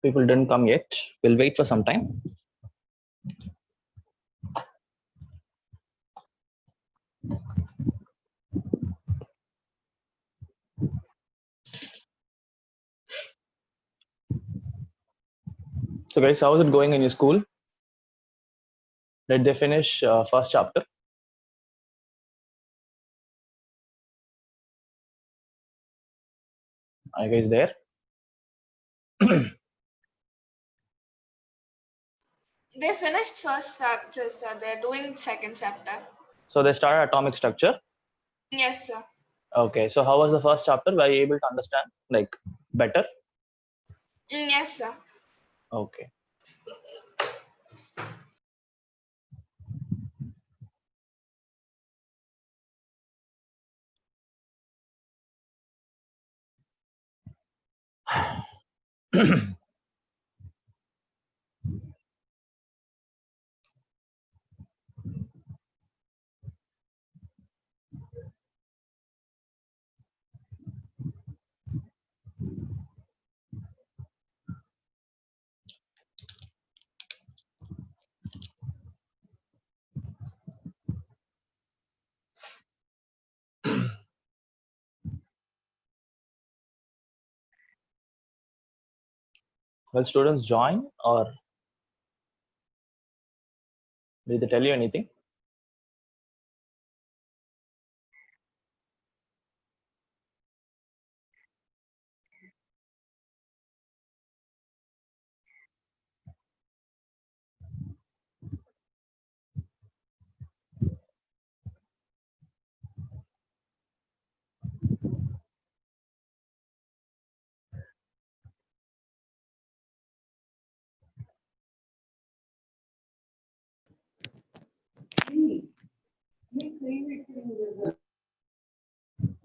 People didn't come yet. We'll wait for some time. So guys, how is it going in your school? Did they finish first chapter? Are you guys there? They finished first chapter, sir. They're doing second chapter. So they started atomic structure. Yes, sir. Okay. So how was the first chapter? Were you able to understand like better? Yes, sir. Okay. Will students join or did they tell you anything?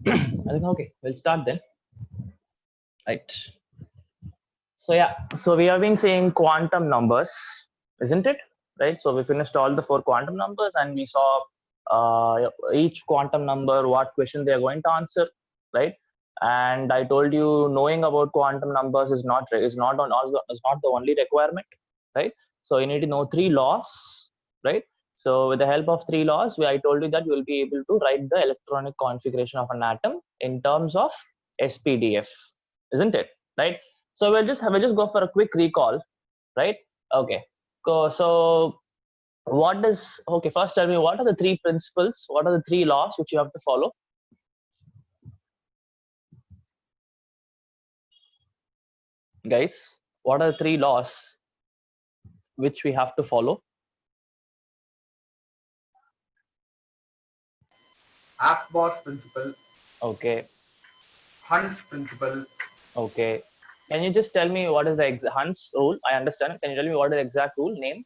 I think okay. We'll start then. Right. So yeah, so we have been saying quantum numbers, isn't it? Right. So we finished all the 4 quantum numbers, and we saw each quantum number, what question they are going to answer, right? And I told you knowing about quantum numbers is not the only requirement, right? So you need to know 3 laws, right? So with the help of 3 laws, I told you that you will be able to write the electronic configuration of an atom in terms of SPDF, isn't it? Right? So we'll just go for a quick recall, right? Okay. So what is okay? First, tell me what are the 3 principles? What are the 3 laws which you have to follow? Guys, what are the 3 laws which we have to follow? Aufbau's principle. Okay. Hund's principle. Okay. Can you just tell me what is the Hund's rule? I understand. Can you tell me what is the exact rule name?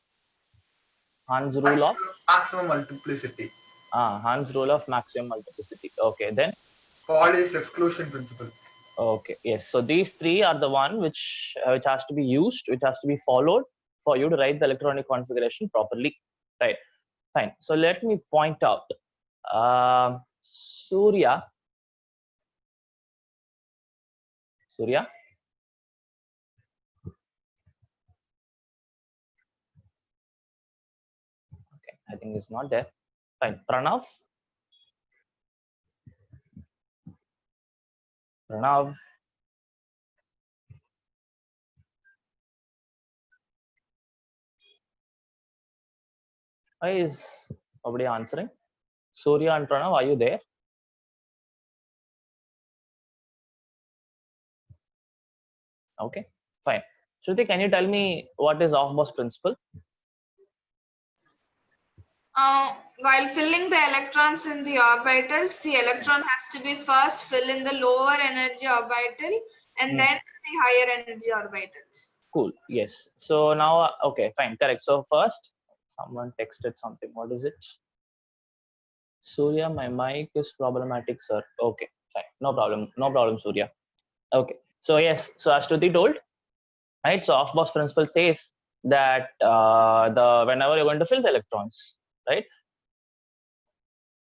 Hund's rule of maximum multiplicity. Hund's rule of maximum multiplicity. Okay. Then Pauli's exclusion principle. Okay. Yes. So these 3 are the one which has to be used, which has to be followed for you to write the electronic configuration properly. Right. Fine. So let me point out. Surya. Surya. Okay. I think it's not there. Fine. Pranav. Pranav. Why is nobody answering? Surya and Pranav, are you there? Okay, fine. Shruti, can you tell me what is Aufbau's principle? While filling the electrons in the orbitals, the electron has to be first fill in the lower energy orbital and then the higher energy orbitals. Cool. Yes. So now, okay, fine, correct. So first, someone texted something. What is it? Surya, my mic is problematic, sir. Okay, fine. No problem. No problem, Surya. Okay. So yes. So as Shruti told, right? So Aufbau's principle says that whenever you're going to fill the electrons, right?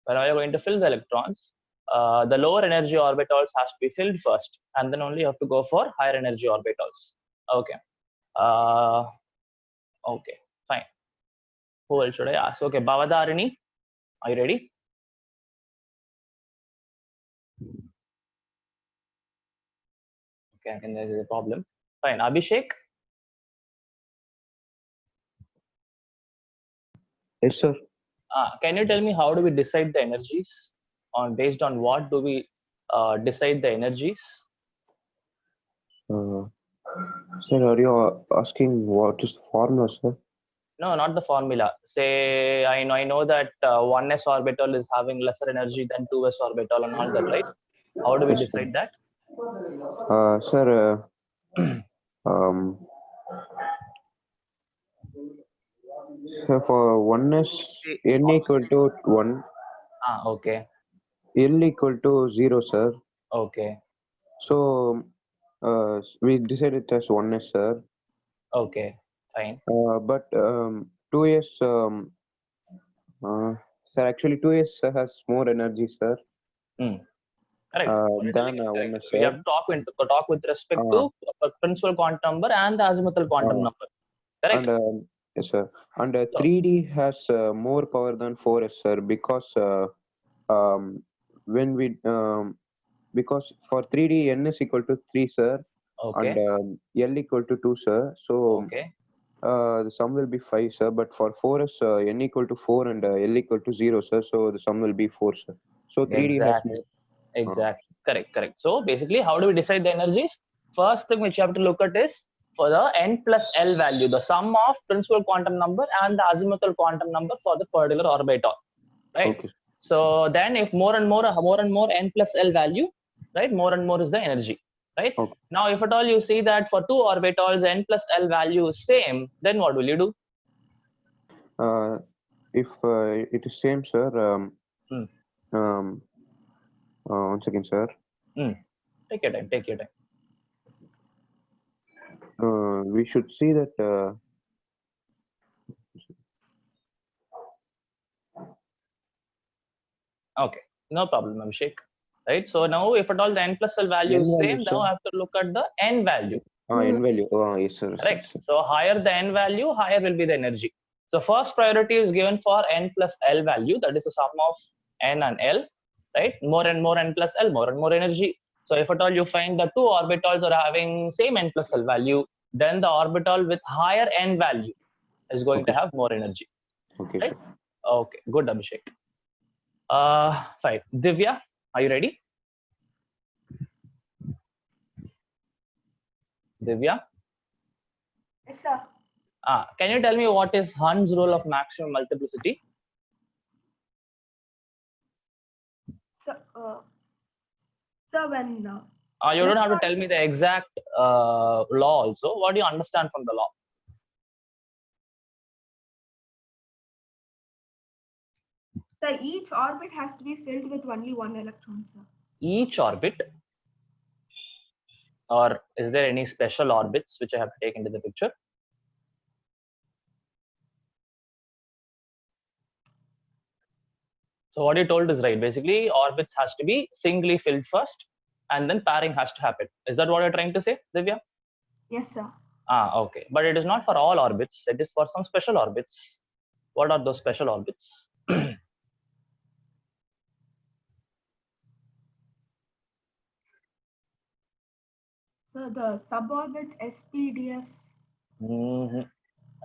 Whenever you're going to fill the electrons, the lower energy orbitals has to be filled first, and then only you have to go for higher energy orbitals. Okay. Okay, fine. Who else should I ask? Okay, Bhavadarini, are you ready? Okay, I think there is a problem. Fine, Abhishek. Yes, sir. Can you tell me how do we decide the energies? Based on what do we decide the energies? Sir, are you asking what is the formula, sir? No, not the formula. Say I know that 1s orbital is having lesser energy than 2s orbital and all that, right? How do we Yes, sir. decide that? Sir, so for 1s, n equal to 1, Okay. L equal to 0, sir. Okay. So we decided it as 1s, sir. Okay. Fine. But 2s, sir, actually 2s has more energy, sir. Correct. What you're telling Than is correct. 1s, We sir. have to talk with respect to principal quantum number and the azimuthal quantum number. Correct. And yes, sir. And 3D has more power than 4s, sir, because when we because for 3D n is equal to 3, sir, Okay. and L equal to 2, sir. So Okay. the sum will be 5, sir. But for 4s, n equal to 4 and L equal to 0, sir. So the sum will be 4, sir. So 3D has Exactly. Exactly. Correct. So basically, how do we decide the energies? First thing which you have to look at is for the n plus L value, the sum of principal quantum number and the azimuthal quantum number for the particular orbital, right? Okay. So then if more and more n plus L value, right, more and more is the energy, right? Okay. Now, if at all you see that for two orbitals, n plus L value is same, then what will you do? If it is same, sir, one second, sir. Take your time. Take your time. We should see that Okay, no problem, Abhishek. Right. So now, if at all the n plus L value is N value, same, now sir. I have to look at the n value. N value. Yes, sir. Right. So higher the n value, higher will be the energy. So first priority is given for n plus L value. That is the sum of n and L. Right. More and more n plus L, more and more energy. So if at all you find the two orbitals are having same n plus L value, then the orbital with higher n value is going to have more energy. Okay. Right. Okay. Good, Abhishek. Fine. Divya, are you ready? Divya? Yes, sir. Can you tell me what is Hund's rule of maximum multiplicity? So when You don't have to tell me the exact law also. What do you understand from the law? so each orbit has to be filled with only one electron, sir. Each orbit, or is there any special orbits which I have to take into the picture? So what you told is right. Basically, orbits has to be singly filled first, and then pairing has to happen. Is that what you're trying to say, Divya? Yes, sir. Okay. But it is not for all orbits. It is for some special orbits. What are those special orbits? So the suborbits SPDF.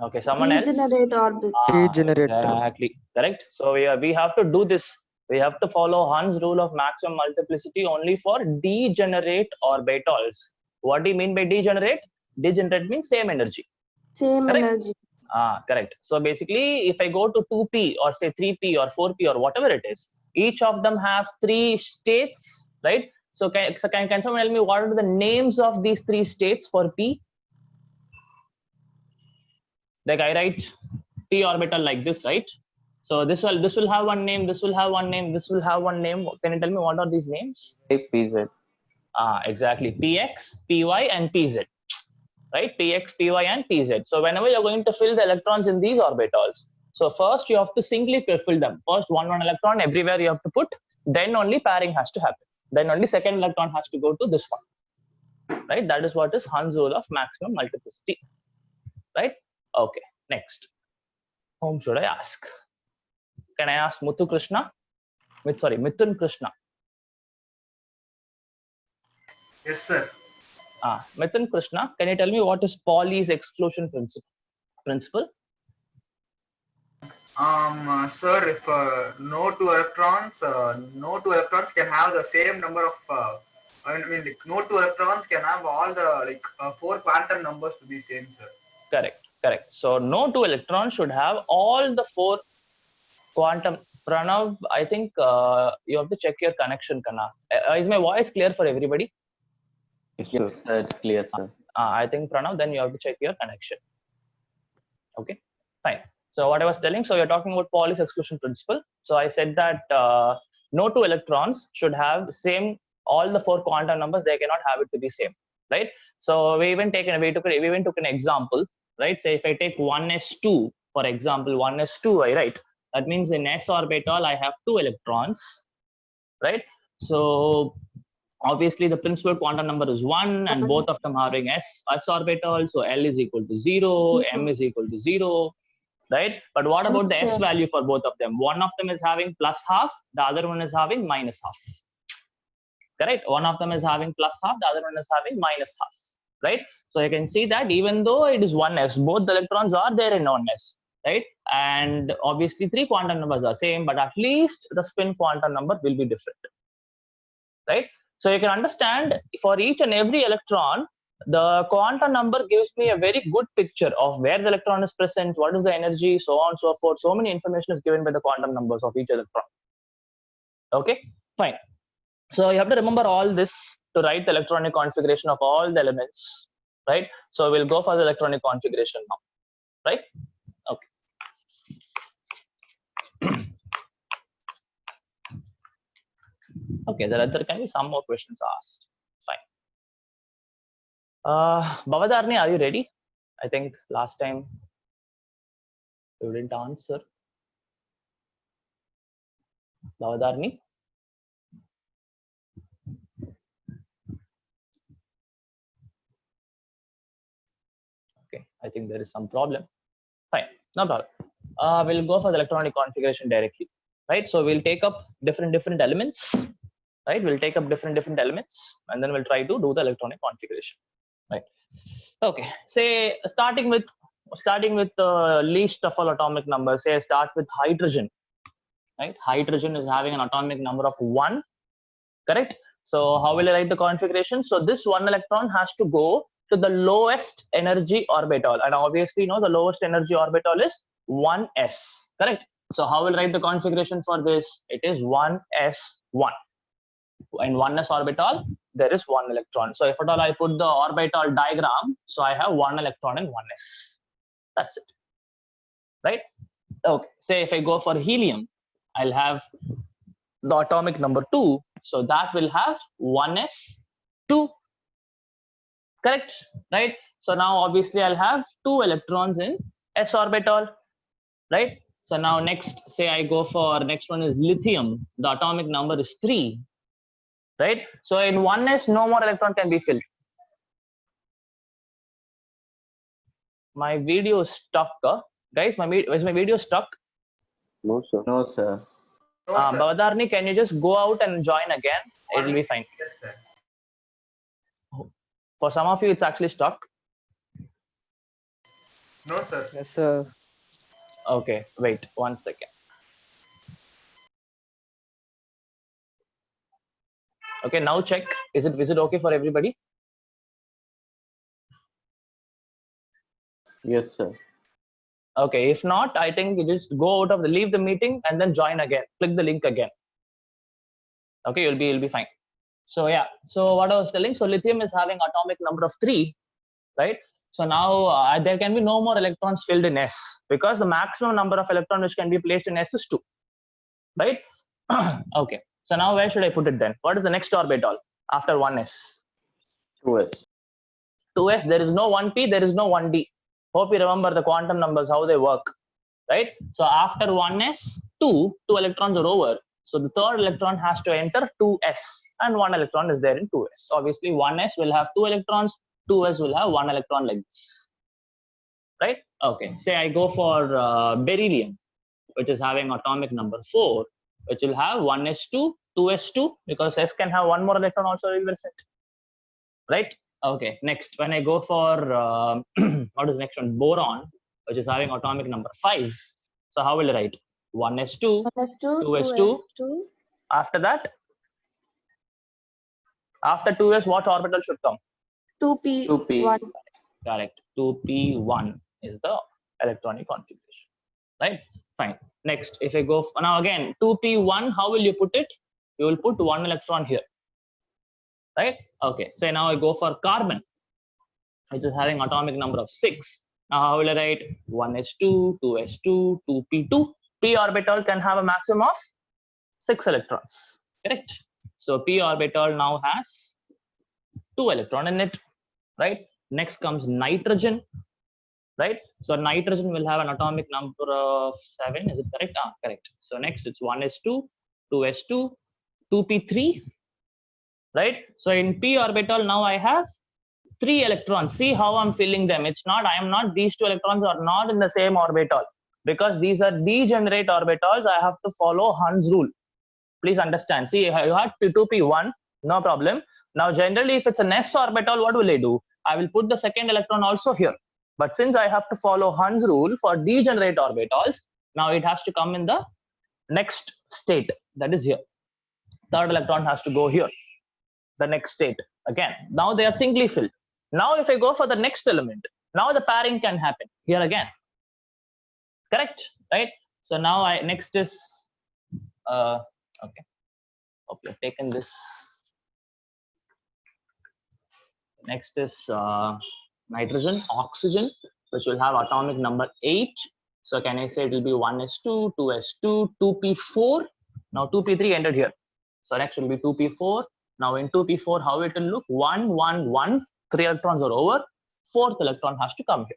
Okay, someone else? Degenerate orbits. Degenerate. Exactly, correct. So we have to do this. We have to follow Hund's rule of maximum multiplicity only for degenerate orbitals. What do you mean by degenerate? Degenerate means same energy. Same Correct? energy. Correct. So basically, if I go to 2p or say 3p or 4p or whatever it is, each of them have three states, right? So can someone tell me what are the names of these three states for p? Like I write p orbital like this, right? So this will have one name, this will have one name, this will have one name. Can you tell me what are these names? PZ. Exactly. Px, Py, and Pz. Right? Px, Py, and Pz. So whenever you're going to fill the electrons in these orbitals, so first you have to singly fill them. First one electron everywhere you have to put, then only pairing has to happen. Then only second electron has to go to this one. Right? That is what is Hund's rule of maximum multiplicity. right? Okay, next. Whom should I ask? Can I ask Muthu Krishna? Mithun Krishna. Yes, sir. Mithun Krishna, can you tell me what is Pauli's exclusion principle? Sir, if no two electrons can have the same number of. Like, no two electrons can have all the four quantum numbers to be same, sir. Correct. So no two electrons should have all the four quantum. Pranav, I think you have to check your connection, Kana. Is my voice clear for everybody? Yes, sir. Yes, sir, it's clear, sir. I think Pranav, then you have to check your connection. Okay, fine. So what I was telling, so you're talking about Pauli's exclusion principle. So I said that no two electrons should have the same, all the four quantum numbers, they cannot have it to be same, right? So we even took an example, right? Say if I take 1s2, for example, 1s2, I write, that means in s orbital, I have two electrons, right? So obviously the principal quantum number is 1 and both of them having s orbital, so L is equal to 0, M is equal to 0, right? But what about the s value for both of them? One of them is having plus half, the other one is having minus half. Correct? One of them is having plus half, the other one is having minus half, right? So you can see that even though it is 1s, both the electrons are there in 1s, right? And obviously three quantum numbers are same, but at least the spin quantum number will be different, right? So you can understand for each and every electron, the quantum number gives me a very good picture of where the electron is present, what is the energy, so on and so forth. So many information is given by the quantum numbers of each electron. Okay, fine. So you have to remember all this to write the electronic configuration of all the elements, right? So we'll go for the electronic configuration now, right? Okay. Okay, there can be some more questions asked. Fine. Bhavadarni, are you ready? I think last time you didn't answer. Bhavadarni? Okay, I think there is some problem. Fine, no problem. We'll go for the electronic configuration directly, right? So we'll take up different elements, right? We'll take up different elements, and then we'll try to do the electronic configuration, right? Okay, say starting with the least of all atomic numbers. Say I start with hydrogen, right? Hydrogen is having an atomic number of 1, correct? So how will I write the configuration? So this one electron has to go to the lowest energy orbital, and obviously, you know, the lowest energy orbital is 1s, correct? So how will I write the configuration for this? It is 1s1. In 1s orbital, there is one electron. So if at all I put the orbital diagram, so I have one electron in 1s. That's it, right? Okay, say if I go for helium, I'll have the atomic number 2, so that will have 1s2, correct, right? So now obviously I'll have 2 electrons in s orbital, right? So now next, say I go for next one is lithium, the atomic number is 3, right? So in 1s no more electron can be filled. My video is stuck, guys. Is my video stuck? No, sir. No, sir. No, sir. Bhavadarni, can you just go out and join again? It will be fine. Yes, sir. For some of you, it's actually stuck. No, sir. Yes, sir. Okay, wait 1 second. Okay, now check. Is it okay for everybody? Yes, sir. Okay, if not, I think you just go out of leave the meeting and then join again. Click the link again. Okay, you'll be fine. So yeah, so what I was telling, so lithium is having atomic number of 3, right? So now there can be no more electrons filled in s, because the maximum number of electrons which can be placed in s is 2, right? Okay, so now where should I put it then? What is the next orbital after 1s? 2s. 2s, there is no 1p, there is no 1d. Hope you remember the quantum numbers, how they work, right? So after 1s, 2 electrons are over. So the third electron has to enter 2s, and 1 electron is there in 2s. Obviously 1s will have 2 electrons, 2s will have 1 electron like this, right? Okay, say I go for beryllium, which is having atomic number 4, which will have 1s2, 2s2, because s can have one more electron also reverse it, right? Okay, next, when I go for what is next one? Boron, which is having atomic number 5. So how will I write? 1s2, 2s2. After that, after 2s, what orbital should come? 2p. 2p. Correct. 2p1 is the electronic configuration, right? Fine. Next, if I go now again 2p1, how will you put it? You will put one electron here, right? Okay. So now I go for carbon, which is having atomic number of 6. Now how will I write? 1s2, 2s2, 2p2. P orbital can have a maximum of 6 electrons, correct? So p orbital now has 2 electrons in it, right? Next comes nitrogen, right? So nitrogen will have an atomic number of 7. Is it correct? Correct. So next it's 1s2, 2s2, 2p3, right? So in p orbital now I have 3 electrons. See how I'm filling them. It's not, I am not, these 2 electrons are not in the same orbital, because these are degenerate orbitals. I have to follow Hund's rule. Please understand. See, you had 2p1, no problem. Now generally if it's an s orbital, what will I do? I will put the second electron also here. But since I have to follow Hund's rule for degenerate orbitals, now it has to come in the next state, that is here. Third electron has to go here, the next state again. Now they are singly filled. Now if I go for the next element, now the pairing can happen here again, correct? Right? So now next is okay, hope you've taken this. Next is nitrogen, oxygen, which will have atomic number 8. So can I say it will be 1s2, 2s2, 2p4. Now 2p3 entered here. So next will be 2p4. Now in 2p4, how it will look? 1, 1, 1. 3 electrons are over. 4th electron has to come here.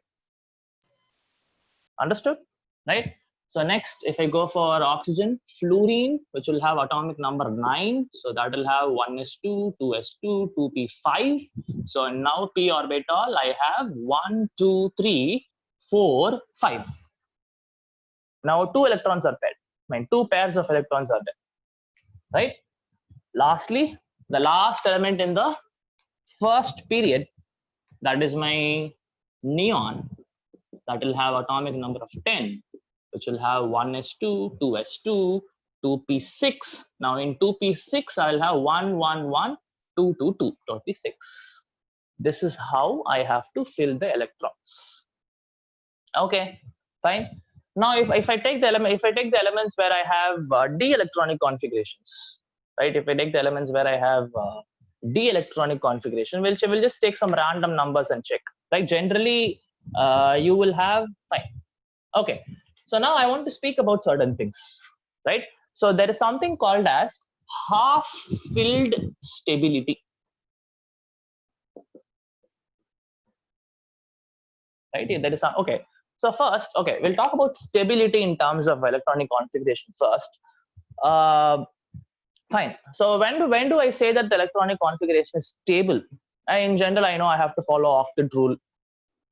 Understood? Right? So next, if I go for oxygen, fluorine, which will have atomic number 9. So that will have 1s2, 2s2, 2p5. So now p orbital, I have 1, 2, 3, 4, 5. Now 2 electrons are paired. I mean, 2 pairs of electrons are there. Right? Lastly, the last element in the first period, that is my neon, that will have atomic number of 10, which will have 1s2, 2s2, 2p6. Now in 2p6, I will have 1, 1, 1, 2, 2, 2, 26. This is how I have to fill the electrons. Okay, fine. Now if I take the elements where I have d electronic configurations, right? If I take the elements where I have d electronic configuration, we'll just take some random numbers and check. Right? Generally, you will have fine. Okay. So now I want to speak about certain things, right? So there is something called as half-filled stability, right? There is okay. So first, okay, we'll talk about stability in terms of electronic configuration first. Fine. So when do I say that the electronic configuration is stable? In general, I know I have to follow octet rule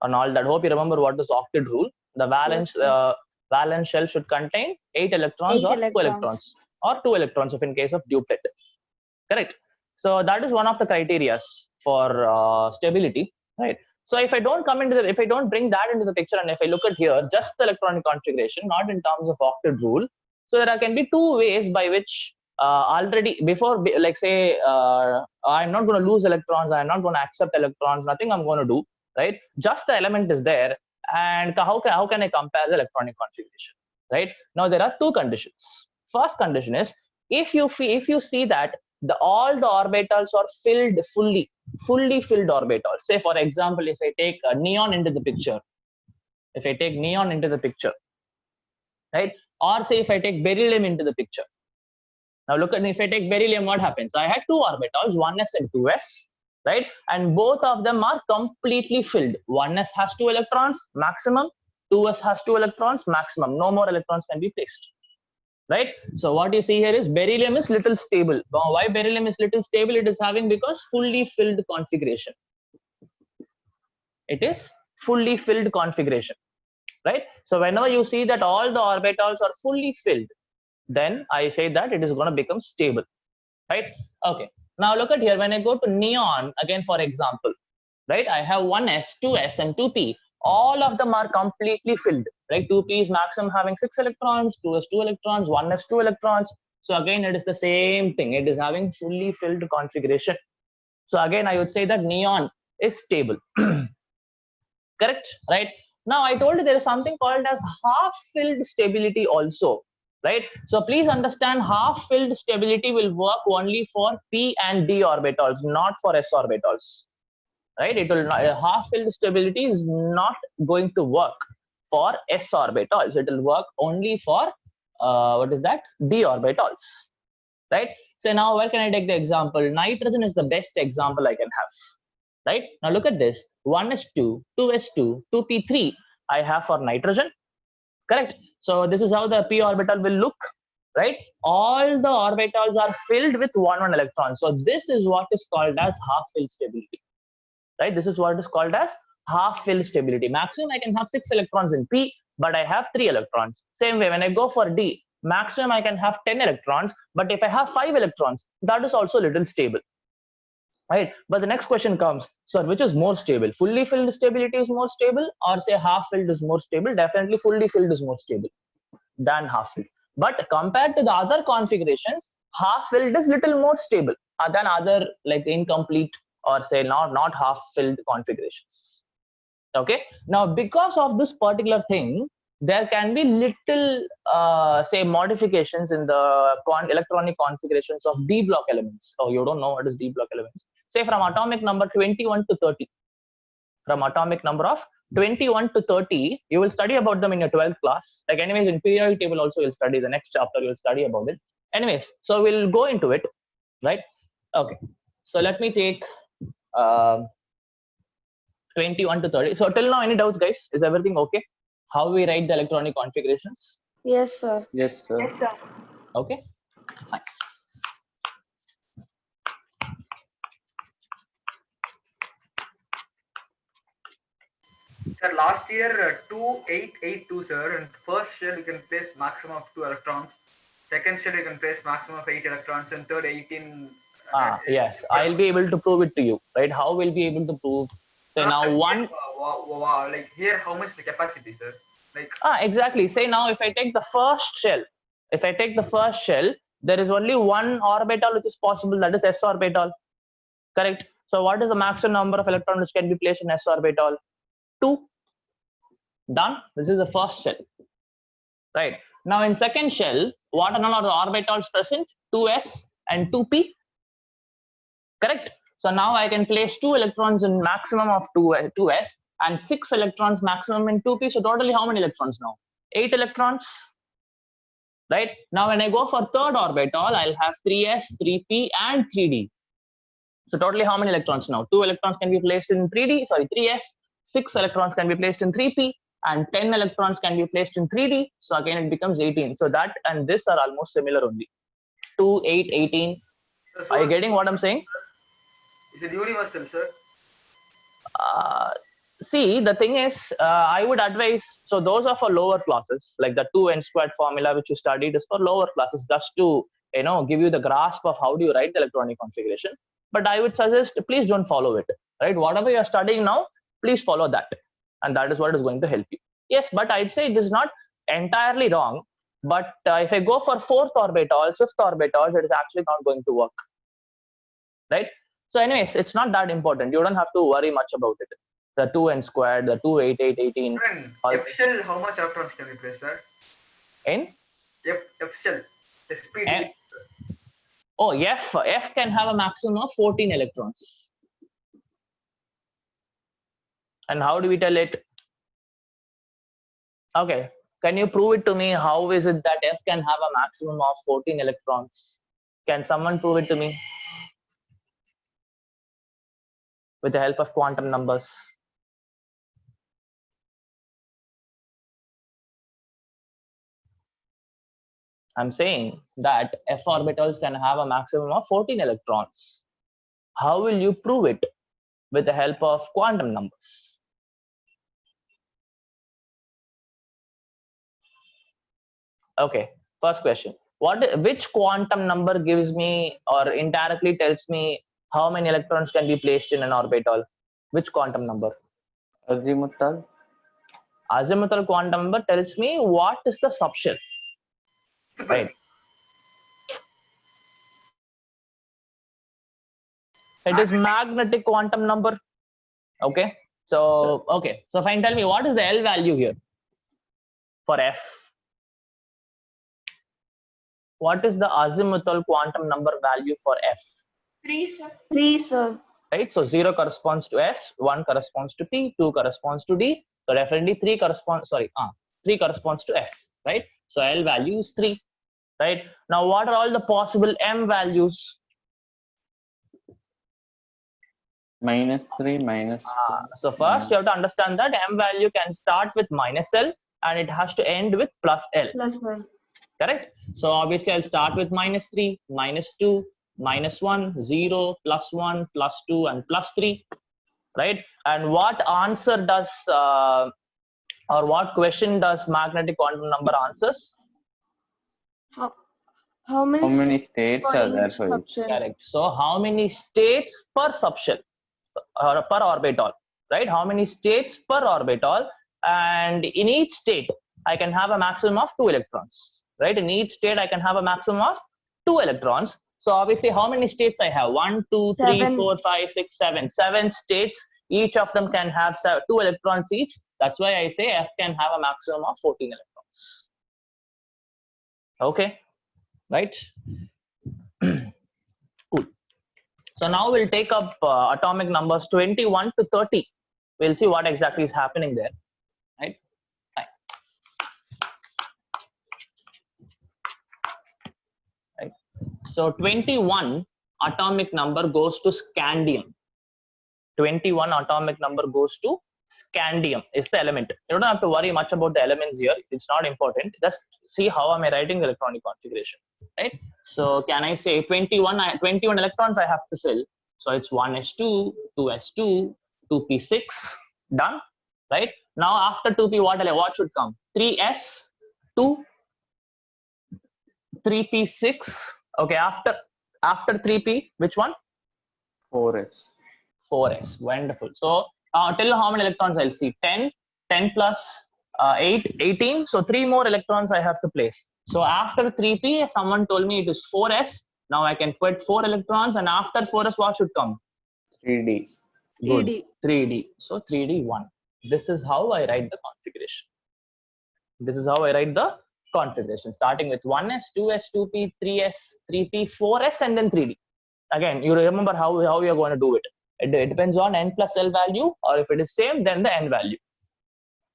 and all that. Hope you remember what is octet rule. The valence shell should contain 8 electrons or 2 electrons, or 2 electrons if in case of duplet. Correct. So that is one of the criteria for stability, right? So if I don't if I don't bring that into the picture, and if I look at here just the electronic configuration, not in terms of octet rule, so there can be 2 ways by which already before, like say I'm not going to lose electrons, I'm not going to accept electrons, nothing I'm going to do, right? Just the element is there. And how can I compare the electronic configuration, right? Now there are 2 conditions. First condition is if you see that all the orbitals are fully filled orbitals. Say for example, if I take neon into the picture, right? Or say if I take beryllium into the picture. Now look at, if I take beryllium, what happens? I had 2 orbitals, 1s and 2s. Right? And both of them are completely filled. 1s has 2 electrons maximum, 2s has 2 electrons maximum. No more electrons can be placed. Right? So what you see here is beryllium is little stable. Why beryllium is little stable? It is having because fully filled configuration. It is fully filled configuration. right? So whenever you see that all the orbitals are fully filled, then I say that it is going to become stable, right? Okay. Now look at here. When I go to neon again, for example, right? I have 1s, 2s, and 2p. All of them are completely filled, right? 2p is maximum having 6 electrons, 2s 2 electrons, 1s 2 electrons. So again, it is the same thing. It is having fully filled configuration. So again, I would say that neon is stable. Correct, right? Now I told you there is something called as half-filled stability also, right? So please understand, half-filled stability will work only for p and d orbitals, not for s orbitals, right? It will not, half-filled stability is not going to work for s orbitals. It will work only for what is that, d orbitals, right? So now where can I take the example? Nitrogen is the best example I can have, right? Now look at this, 1s2, 2s2, 2p3 I have for nitrogen, correct? So this is how the p orbital will look, right? All the orbitals are filled with 1 electron. So this is what is called as half-filled stability, right? This is what is called as half-filled stability. Maximum I can have 6 electrons in p, but I have 3 electrons. Same way when I go for d, maximum I can have 10 electrons, but if I have 5 electrons, that is also a little stable, right? But the next question comes, sir, which is more stable? Fully filled stability is more stable, or say half filled is more stable? Definitely fully filled is more stable than half filled. But compared to the other configurations, half filled is little more stable than other like incomplete or say not half filled configurations. Okay. Now because of this particular thing, there can be little say modifications in the electronic configurations of d block elements. Oh, you don't know what is d block elements? Say from atomic number 21 to 30. From atomic number of 21 to 30, you will study about them in your 12th class. Like anyways, in periodic table also you'll study, the next chapter you'll study about it. Anyways, so we'll go into it, right? Okay. So let me take 21 to 30. So till now, any doubts, guys? Is everything okay? How we write the electronic configurations? Yes, sir. Yes, sir. Yes, sir. Okay. Fine. Sir, last year 2882, sir. In first shell you can place maximum of 2 electrons. Second shell you can place maximum of 8 electrons, and third 18. Yes, I'll be able to prove it to you, right? How will be able to prove? Say now one. Wow, like here, how much is the capacity, sir? Like Exactly. Say now if I take the first shell, there is only one orbital which is possible, that is s orbital, correct? So what is the maximum number of electrons which can be placed in s orbital? 2. Done. This is the first shell, right? Now in second shell, what are all the orbitals present? 2s and 2p, correct? So now I can place 2 electrons in maximum of 2s and 6 electrons maximum in 2p. So totally how many electrons now? 8 electrons, right? Now when I go for third orbital, I'll have 3s, 3p, and 3d. So totally how many electrons now? 2 electrons can be placed in 3s, 6 electrons can be placed in 3p, and 10 electrons can be placed in 3d. So again it becomes 18. So that and this are almost similar only. 2, 8, 18. so Are you getting what I'm saying? is it universal, sir? See, the thing is, I would advise, so those are for lower classes, like the 2n² formula which you studied is for lower classes, just to give you the grasp of how do you write the electronic configuration. But I would suggest please don't follow it, right? Whatever you're studying now, please follow that, and that is what is going to help you. Yes, but I'd say it is not entirely wrong. But if I go for fourth orbital, fifth orbital, it is actually not going to work, right? So anyways, it's not that important. You don't have to worry much about it. The 2n², the 2, 8, 8, 18. Friend, F shell, how much electrons can we place, sir? In? F shell, SPD. F, oh, F can have a maximum of 14 electrons. And how do we tell it? Okay, can you prove it to me? How is it that F can have a maximum of 14 electrons? Can someone prove it to me? With the help of quantum numbers. I'm saying that f orbitals can have a maximum of 14 electrons. How will you prove it? With the help of quantum numbers. Okay, first question. Which quantum number gives me or indirectly tells me how many electrons can be placed in an orbital? Which quantum number? Azimuthal. Azimuthal quantum number tells me what is the subshell. Right. It is magnetic quantum number. Okay. So, okay. So fine, tell me what is the L value here for F? What is the azimuthal quantum number value for F? 3, sir. 3, sir. Right. So 0 corresponds to S, 1 corresponds to P, 2 corresponds to D. So definitely 3 corresponds to F. Right. So L value is 3. Right. Now what are all the possible M values? -3, -2. So first you have to understand that M value can start with -L and it has to end with +L. +1. Correct? So obviously I'll start with -3, -2, -1, 0, +1, +2, and +3. Right? And what answer does or what question does magnetic quantum number answers? How many, How many states are there for each? subshell? Correct. So how many states per subshell or per orbital? Right? How many states per orbital? And in each state, I can have a maximum of 2 electrons. Right? In each state, I can have a maximum of 2 electrons. So obviously, how many states I have? 1, 2, 3, 7. 4, 5, 6, 7. 7 states. Each of them can have 2 electrons each. That's why I say F can have a maximum of 14 electrons. Okay. Right? Cool. So now we'll take up atomic numbers 21 to 30. We'll see what exactly is happening there. Right? Fine. Right. So 21 atomic number goes to scandium. 21 atomic number goes to scandium is the element. You don't have to worry much about the elements here. It's not important. Just see how am I writing the electronic configuration. Right? So can I say 21 electrons I have to fill? So it's 1s2, 2s2, 2p6. Done. Right? Now after 2p, what should come? 3s2, 3p6. Okay, after 3p, which one? 4s. 4s. Wonderful. So till how many electrons I'll see? 10 plus 8, 18. So 3 more electrons I have to place. So after 3p, someone told me it is 4s. Now I can put 4 electrons, and after 4s, what should come? 3d. Good. 3D. 3d. So 3d1. This is how I write the configuration. This is how I write the configuration, starting with 1s, 2s, 2p, 3s, 3p, 4s, and then 3d. Again, you remember how we are going to do it. It depends on n plus L value, or if it is same, then the n value.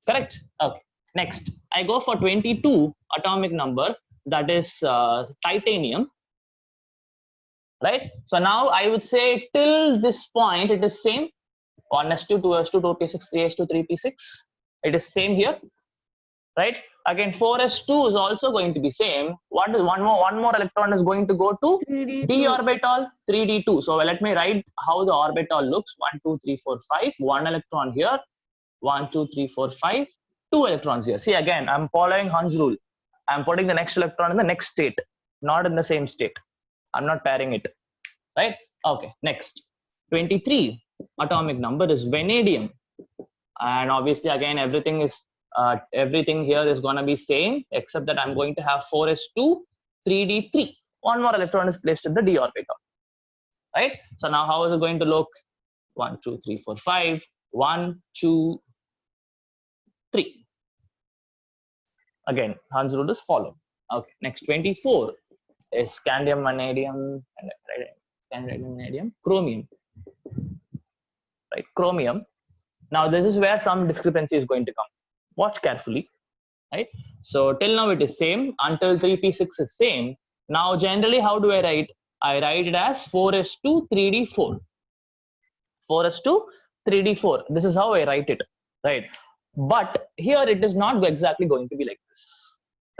Correct? Okay. Next, I go for 22 atomic number, that is titanium. Right? So now I would say till this point it is same. 1s2, 2s2, 2p6, 3s2, 3p6. It is same here. Right? Again, 4s2 is also going to be same. What is one more electron is going to go to 3D. d orbital, 3d2. So let me write how the orbital looks. 1, 2, 3, 4, 5. 1 electron here. 1, 2, 3, 4, 5. 2 electrons here. See, again, I'm following Hund's rule. I'm putting the next electron in the next state, not in the same state. I'm not pairing it. Right? Okay. Next, 23 atomic number is vanadium, and obviously again everything here is going to be same, except that I'm going to have 4s2, 3d3. One more electron is placed in the d orbital. Right? So now how is it going to look? 1, 2, 3, 4, 5. 1, 2, 3. Again, Hund's rule is followed. Okay. Next, 24 is scandium, vanadium, chromium. Right? Chromium. Now this is where some discrepancy is going to come. Watch carefully. Right? So till now it is same until 3p6 is same. Now generally how do I write? I write it as 4s2, 3d4. 4s2, 3d4. This is how I write it. Right? But here it is not exactly going to be like this.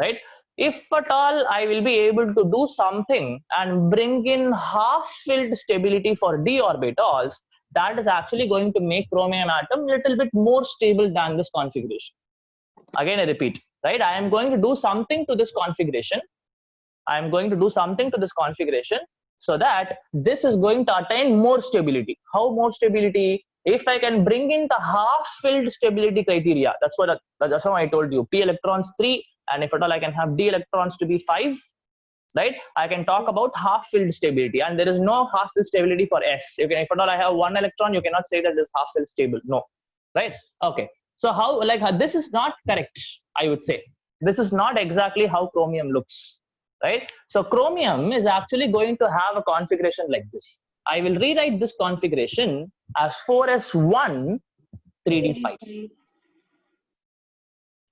Right? If at all I will be able to do something and bring in half-filled stability for d orbitals, that is actually going to make chromium atom a little bit more stable than this configuration. Again, I repeat, right? I am going to do something to this configuration. I am going to do something to this configuration so that this is going to attain more stability. How more stability? If I can bring in the half-filled stability criteria, that's how I told you. P electrons 3, and if at all I can have D electrons to be 5, right? I can talk about half-filled stability, and there is no half-filled stability for S. If at all I have 1 electron, you cannot say that this half-filled stable. No, right? Okay. So how, like, this is not correct, I would say. This is not exactly how chromium looks, right? So chromium is actually going to have a configuration like this. I will rewrite this configuration as 4s1 3d5.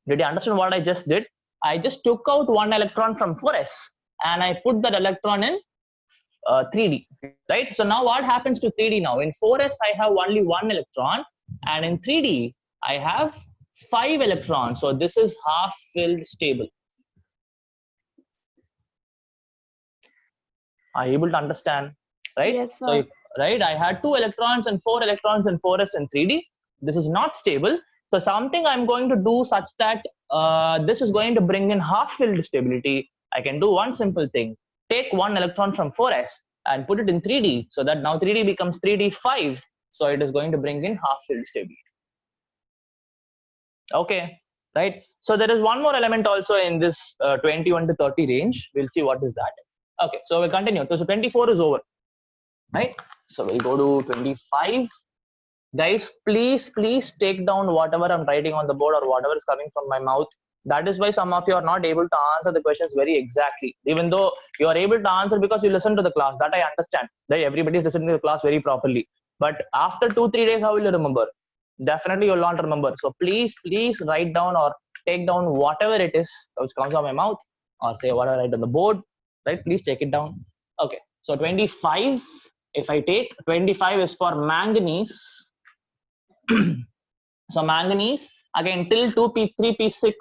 Did you understand what I just did? I just took out 1 electron from 4s and I put that electron in 3d, right? So now what happens to 3d now? In 4s I have only 1 electron, and in 3d I have 5 electrons. So this is half filled stable. Are you able to understand? Right? Yes, sir. So if, right, I had 2 electrons and 4 electrons in 4s and 3d. This is not stable. So something I'm going to do such that this is going to bring in half filled stability. I can do one simple thing. Take 1 electron from 4s and put it in 3d, so that now 3d becomes 3d5. So it is going to bring in half filled stability. Okay, right? So there is one more element also in this 21 to 30 range. We'll see what is that. Okay, so we'll continue. So 24 is over, right? So we'll go to 25. Guys, please take down whatever I'm writing on the board or whatever is coming from my mouth. That is why some of you are not able to answer the questions very exactly, even though you are able to answer because you listen to the class. That I understand, that everybody is listening to the class very properly. But after 2-3 days, how will you remember? Definitely you will not remember. So please write down or take down whatever it is which comes out of my mouth, or say what I write on the board, right? Please take it down. Okay, so 25, if I take 25 is for manganese. So manganese, again, till 2p 3p6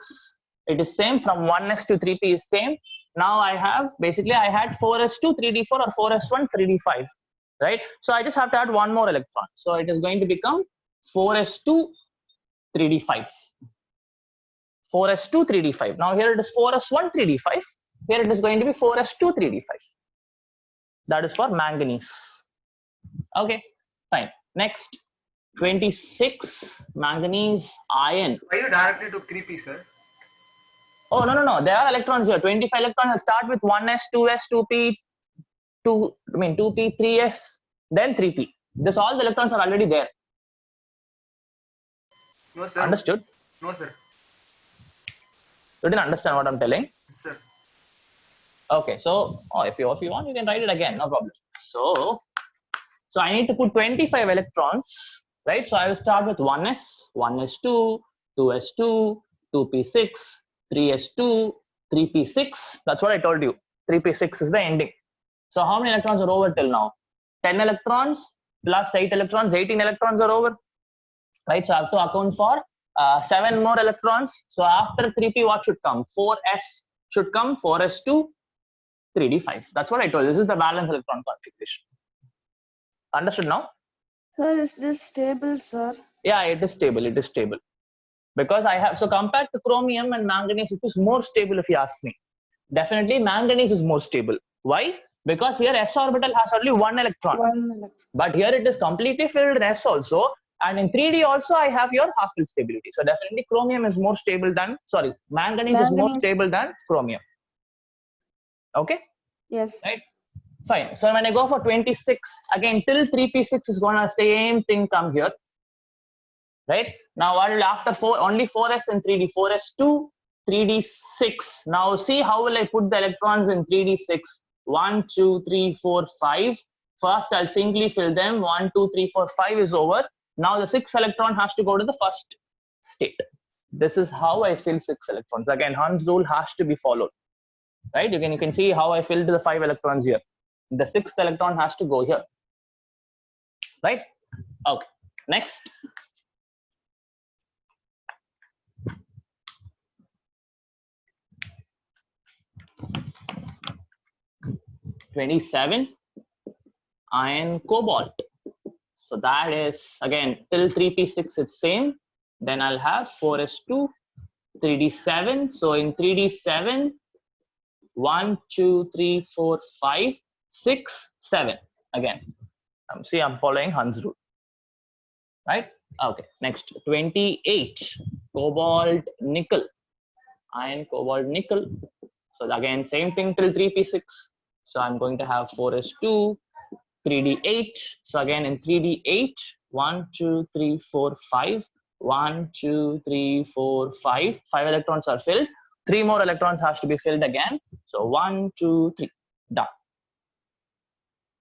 it is same, from 1s to 3p is same. Now I have, basically I had 4s2 3d4 or 4s1 3d5, right? So I just have to add one more electron, so it is going to become 4s2 3d5. 4s2 3d5. Now here it is 4s1 3d5. Here it is going to be 4s2 3d5. That is for manganese. Okay, fine. Next, 26, manganese iron. Why you directly to 3p, sir? Oh, no. There are electrons here. 25 electrons start with 1s, 2s, 2p, 2p, 3s, then 3p. This all the electrons are already there. No, sir. Understood? No, sir. You didn't understand what I'm telling? Yes, sir. Okay, so if you want, you can write it again, no problem. So I need to put 25 electrons, right? So I will start with 1s, 1s2, 2s2, 2p6, 3s2, 3p6. That's what I told you. 3p6 is the ending. So how many electrons are over till now? 10 electrons plus 8 electrons, 18 electrons are over, right? So I have to account for 7 more electrons. So after 3p, what should come? 4s should come, 4s2, 3d5. That's what I told you. This is the valence electron configuration. Understood now? Sir, is this stable, sir? Yeah, it is stable. It is stable. Because I have, so compared to chromium and manganese, it is more stable if you ask me. Definitely manganese is more stable. Why? Because here s orbital has only 1 electron. 1 electron. But here it is completely filled in s also. And in 3D also I have your half filled stability. So definitely chromium is more stable than, manganese is more stable than chromium. Okay? Yes. Right? Fine. So when I go for 26, again till 3p6 is gonna same thing come here. Right? Now what will after 4, only 4s and 3d, 4s2, 3d6. Now see how will I put the electrons in 3d6? 1, 2, 3, 4, 5. First I'll simply fill them. 1, 2, 3, 4, 5 is over. Now the 6th electron has to go to the first state. This is how I fill 6 electrons. Again, Hund's rule has to be followed. Right? You can see how I filled the 5 electrons here. The 6th electron has to go here. Right? Okay. Next. (27) iron cobalt. So that is again till 3p6 it's same. Then I'll have 4s2, 3d7. So in 3d7, 1, 2, 3, 4, 5, 6, 7. Again, see, I'm following Hund's rule, right? Okay, next 28, cobalt nickel, iron cobalt nickel. So again, same thing till 3p6. So I'm going to have 4s2, 3d8. So again in 3d8, 1, 2, 3, 4, 5. 1, 2, 3, 4, 5. 5 electrons are filled. 3 more electrons has to be filled again. So 1, 2, 3. Done.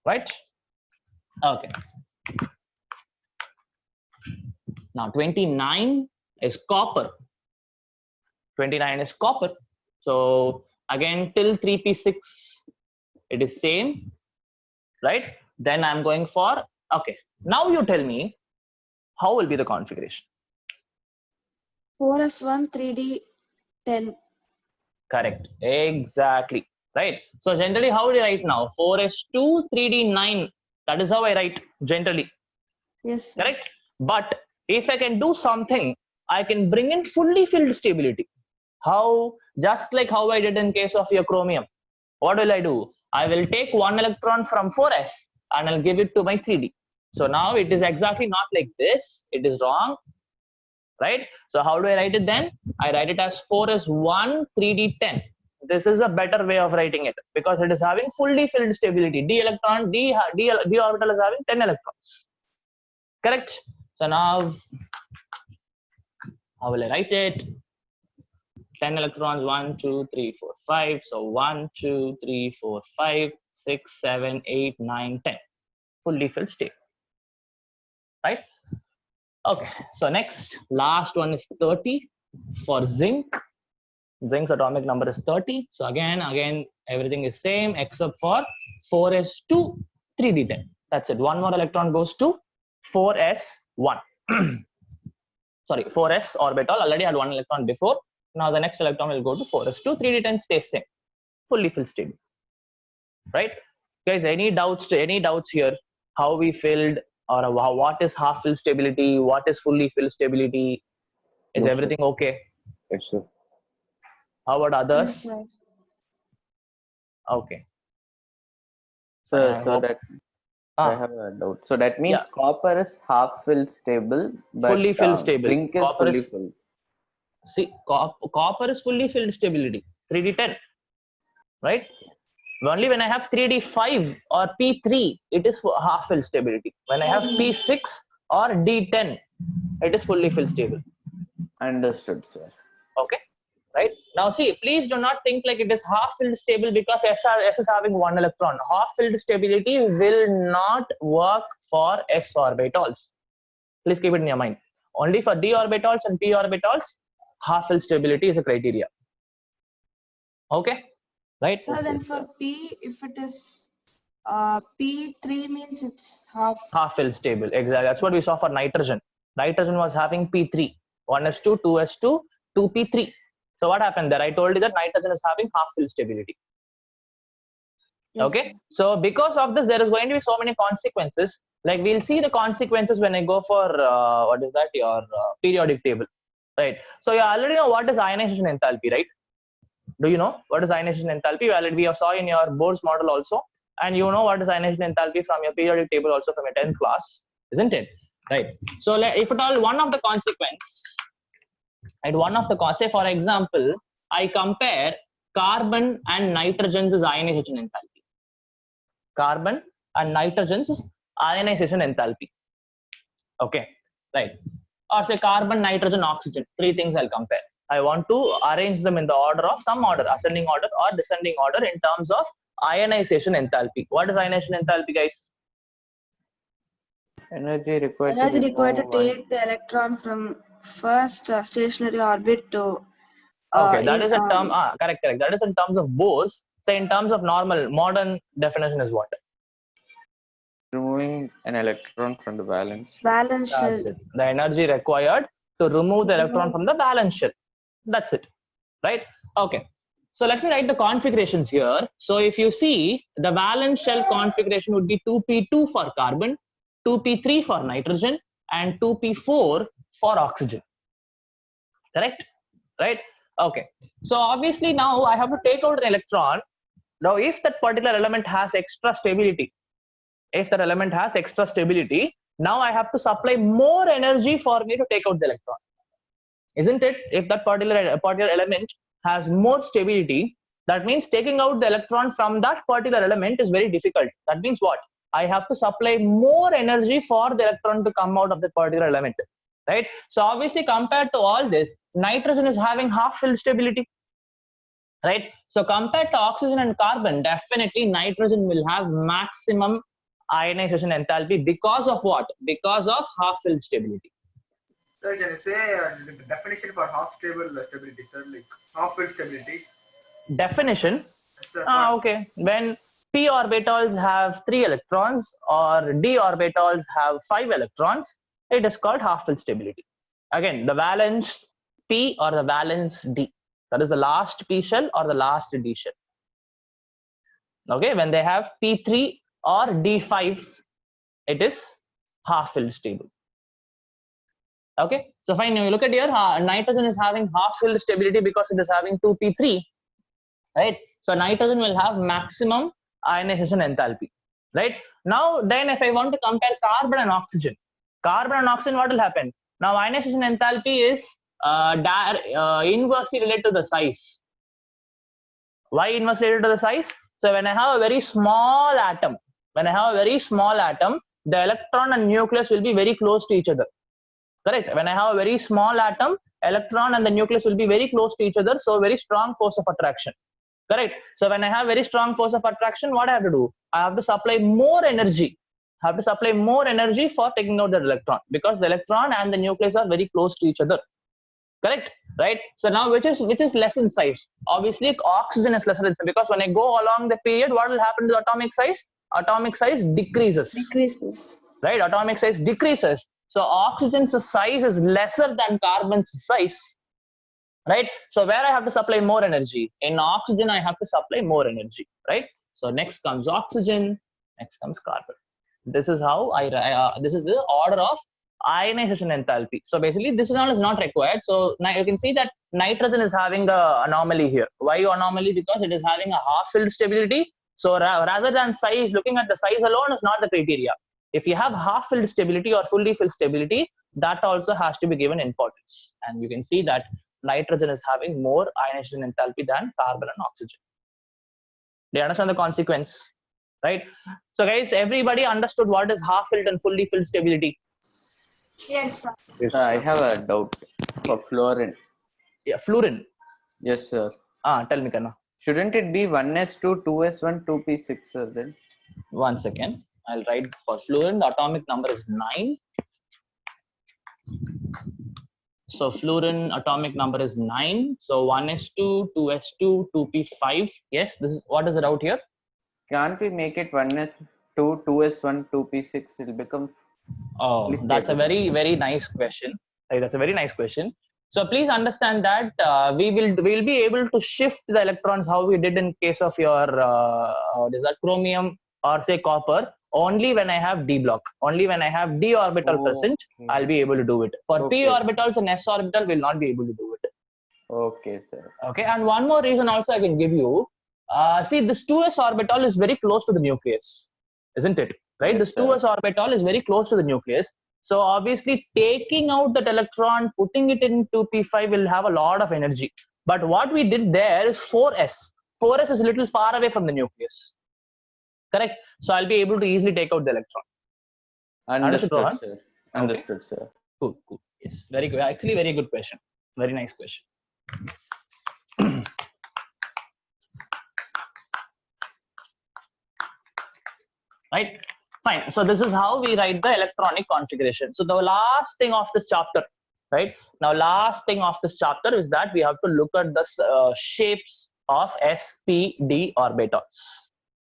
Right? Okay. Now 29 is copper. 29 is copper. So again till 3p6 it is same, right? Then I'm going for, okay, now you tell me how will be the configuration. 4s1 3d10. Correct, exactly, right? So generally how do I write now? 4s2 3d9, that is how I write generally. Yes, sir. Correct. But if I can do something, I can bring in fully filled stability. How? Just like how I did in case of your chromium. What will I do? I will take 1 electron from 4s and I'll give it to my 3d. So now it is exactly not like this. It is wrong, right? So how do I write it then? I write it as 4s1 3d10. This is a better way of writing it because it is having fully filled stability. D orbital is having 10 electrons. Correct. So now, how will I write it? 10 electrons, 1, 2, 3, 4, 5. So 1, 2, 3, 4, 5, 6, 7, 8, 9, 10. Fully filled state. Right? Okay. So next, last one is 30 for zinc. Zinc's atomic number is 30. So again, everything is same except for 4s2 3d10. That's it. One more electron goes to 4s1. Sorry, 4s orbital already had 1 electron before. Now the next electron will go to 4s2 3d10 stays same. Fully filled stable. Right? Guys, any doubts here? How we filled, or what is half filled stability? What is fully filled stability? Is No, sir. everything okay? Yes, sir. How about Yes, others? sir. Okay. So, I so hope- that I Ah, have a doubt. So that means Yeah. copper is half filled stable, but Fully filled stable. zinc is Copper fully is- filled. see, copper is fully filled stability. 3d10. Right? Only when I have 3d5 or p3, it is half filled stability. When I have p6 or d10, it is fully filled stable. Understood, sir. Okay, right? Now see, please do not think like it is half filled stable because S is having 1 electron. Half filled stability will not work for s orbitals. Please keep it in your mind. Only for d orbitals and p orbitals, half filled stability is a criteria. Okay, right? Sir, then for P, if it is P3 means it's half. Half filled stable, exactly. That's what we saw for nitrogen. Nitrogen was having p3, 1s2, 2s2, 2p3. So what happened there? I told you that nitrogen is having half filled stability. Yes, Okay, sir. so because of this, there is going to be so many consequences. Like we'll see the consequences when I go for what is that, your periodic table, right? So you already know what is ionization enthalpy, right? Do you know what is ionization enthalpy? We saw in your Bohr's model also, and you know what is ionization enthalpy from your periodic table also from your 10th class, isn't it? Right. So if at all one of the consequence, right, say for example, I compare carbon and nitrogen's ionization enthalpy. Carbon and nitrogen's ionization enthalpy. Okay, right. Or say carbon, nitrogen, oxygen. 3 things I'll compare. I want to arrange them in the order of some order, ascending order or descending order in terms of ionization enthalpy. What is ionization enthalpy, guys? Energy required Energy to required to remove one. take the electron from first stationary orbit to. Okay, that is a term. Correct. That is in terms of Bohr's. Say in terms of normal, modern definition is what? Removing an electron from the valence. Valence shell. That's it. The energy required to remove the electron from the valence shell. That's it. Right? Okay. So let me write the configurations here. So if you see, the valence shell configuration would be 2p2 for carbon, 2p3 for nitrogen, and 2p4 for oxygen. Correct? right? Okay. So obviously now I have to take out an electron. Now, if that particular element has extra stability, now I have to supply more energy for me to take out the electron, isn't it? If that particular element has more stability, that means taking out the electron from that particular element is very difficult. That means what? I have to supply more energy for the electron to come out of that particular element, right? So obviously, compared to all this, nitrogen is having half-filled stability, right? So compared to oxygen and carbon, definitely nitrogen will have maximum ionization enthalpy because of what? Because of half-filled stability. So can you say the definition for half stable stability, sir? Like half filled stability. Definition? Yes, sir. Okay. When p orbitals have 3 electrons or d orbitals have 5 electrons, it is called half-filled stability. Again, the valence p or the valence d. That is the last p shell or the last d shell. Okay, when they have p3 or d5, it is half-filled stable. Okay, so fine. You look at here, nitrogen is having half-filled stability because it is having 2p3, right? So nitrogen will have maximum ionization enthalpy, right? Now, then if I want to compare carbon and oxygen, what will happen? Now, ionization enthalpy is inversely related to the size. Why inversely related to the size? So when I have a very small atom, the electron and nucleus will be very close to each other. Correct? When I have a very small atom, electron and the nucleus will be very close to each other, so very strong force of attraction. Correct? So when I have very strong force of attraction, what I have to do? I have to supply more energy. For taking out the electron, because the electron and the nucleus are very close to each other. Correct? Right? So now which is less in size? Obviously oxygen is lesser in size, because when I go along the period, what will happen to the atomic size? Atomic size decreases. Right? Atomic size decreases. So oxygen's size is lesser than carbon's size. Right? So where I have to supply more energy? In oxygen, I have to supply more energy. Right? So next comes oxygen, next comes carbon. This is how this is the order of ionization enthalpy. So basically, this one is not required. So now you can see that nitrogen is having the anomaly here. Why anomaly? Because it is having a half-filled stability. So rather than size, looking at the size alone is not the criteria. If you have half-filled stability or fully filled stability, that also has to be given importance. And you can see that nitrogen is having more ionization enthalpy than carbon and oxygen. Do you understand the consequence? Right? So guys, everybody understood what is half-filled and fully filled stability? Yes, sir. Yes. I have a doubt for fluorine. Yeah, fluorine. Yes, sir. Tell me, Kanna. Shouldn't it be 1s2, 2s1, 2p6, sir, then? 1 second. I'll write for fluorine. The atomic number is 9. So fluorine atomic number is 9. So 1s2, 2s2, 2p5. Yes, this is what is the doubt here? Can't we make it 1s2, 2s1, 2p6? It'll become. Oh, Please that's a take very, very nice question. Right, that's a very nice question. So please understand that we'll be able to shift the electrons how we did in case of your chromium or say copper, only when I have d block. Only when I have d orbital present, I'll be able to do it. For p orbitals and s orbital, we'll not be able to do it. Okay, sir. Okay, and one more reason also I can give you. See, this 2s orbital is very close to the nucleus, isn't it? Right? Yes, This 2s orbital is very close to the nucleus. So obviously taking out that electron, putting it in 2p5 will have a lot of energy. But what we did there is 4s. 4s is a little far away from the nucleus. Correct? So I'll be able to easily take out the electron. Understood, Rohan? sir. Understood, sir. Cool, cool. Yes, very good. Actually, very good question. Very nice question. Right? Fine. So this is how we write the electronic configuration. So the last thing of this chapter, right? Now, last thing of this chapter is that we have to look at the shapes of s, p, d orbitals.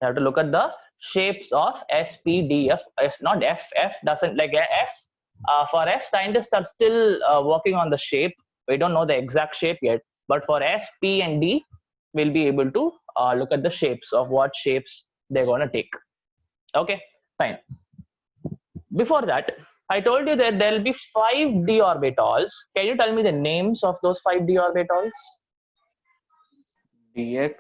We have to look at the shapes of s, p, d, f. S, not f. F doesn't like f. For f, scientists are still working on the shape. We don't know the exact shape yet. But for s, p, and d, we'll be able to look at the shapes of what shapes they're going to take. Okay, fine. Before that, I told you that there will be 5 d orbitals. Can you tell me the names of those 5 d orbitals? dx.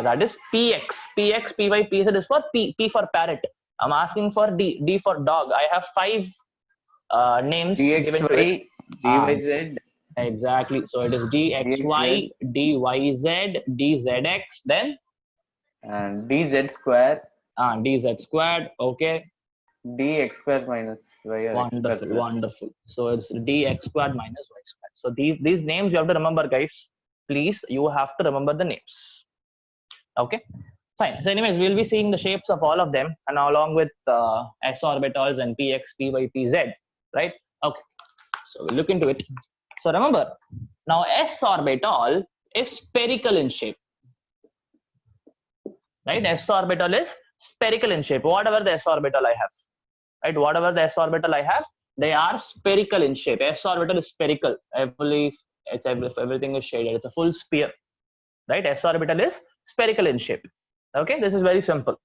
That is px, px, py, pz is for p for parrot. I'm asking for d for dog. I have 5 names given to it. dxy, dyz, Exactly. So it is dxy, dyz, dzx, then and dz square, dz squared. Okay. dx square minus y or x Wonderful, square plus. wonderful. So it's dx squared minus y squared. So these names you have to remember, guys. Please, you have to remember the names. Okay, fine. So anyways, we'll be seeing the shapes of all of them, and along with s orbitals and px, py, pz, right? Okay. So we'll look into it. So remember, now s orbital is spherical in shape, right? S orbital is spherical in shape. Whatever the s orbital I have, right? Whatever the s orbital I have, they are spherical in shape. S orbital is spherical. I believe it's everything is shaded. It's a full sphere, right? S orbital is spherical in shape. Okay, this is very simple.